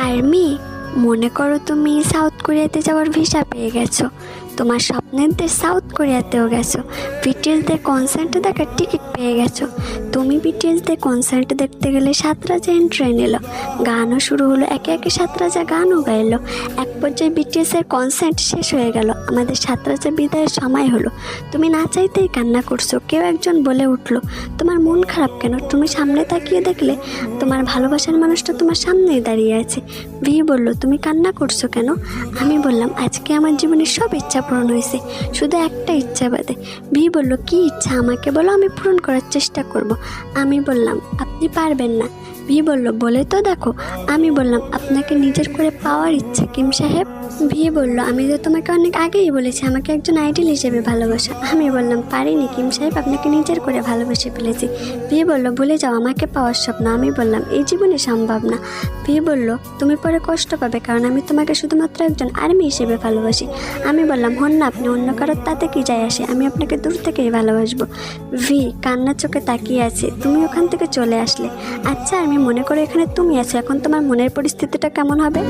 Army, মনে করো তুমি সাউথ কোরিয়াতে যাওয়ার ভিসা পেয়ে গেছো, তোমার স্বপ্নের দেশ সাউথ কোরিয়াতেও গেছো, বিটিএসদের কনসার্ট দেখার টিকিট পেয়ে গেছো। তুমি বিটিএসদের কনসার্ট দেখতে গেলে 7 রাজা ট্রেন এলো, গানও শুরু হলো, একে একে 7 রাজা গানও গাইলো। এক পর্যায়ে বিটিএসের কনসার্ট শেষ হয়ে গেল, আমাদের 7 রাজা বিদায়ের সময় হলো। তুমি না চাইতেই কান্না করছো। কেউ একজন বলে উঠলো, তোমার মন খারাপ কেন? তুমি সামনে তাকিয়ে দেখলে তোমার ভালোবাসার মানুষটা তোমার সামনেই দাঁড়িয়ে আছে। ভি বলল, তুমি কান্না করছো কেন? আমি বললাম, আজকে আমার জীবনের সব ইচ্ছা পূরণ হয়েছে, শুধু একটা ইচ্ছা বাদে। ভি বলল, কি ইচ্ছা আমাকে বলো, আমি পূরণ করার চেষ্টা করব। আমি বললাম, আপনি পারবেন না। ভি বলল, বলে তো দেখো। আমি বললাম, আপনাকে নিজের করে পাওয়ার ইচ্ছা কিম সাহেব। ভি বলল, আমি তো তোমাকে অনেক আগেই বলেছি আমাকে একজন আইডল হিসেবে ভালোবাসা। আমি বললাম, পারিনি কিম সাহেব, আপনাকে নিজের করে ভালোবেসে ফেলেছি। ভি বলল, ভুলে যাও আমাকে পাওয়ার স্বপ্ন। আমি বললাম, এই জীবনে সম্ভব না। ভি বলল, তুমি পরে কষ্ট পাবে, কারণ আমি তোমাকে শুধুমাত্র একজন আর্মি হিসেবে ভালোবাসি। আমি বললাম, হন না আপনি অন্য কারোর, তাতে কি যায় আসে, আমি আপনাকে দূর থেকেই ভালোবাসবো। ভি কান্নার চোখে তাকিয়ে আছে। তুমি ওখান থেকে চলে আসলে। আচ্ছা আমি মনে করো এখানে তুমি আছো, এখন তোমার মনের পরিস্থিতিটা কেমন হবে?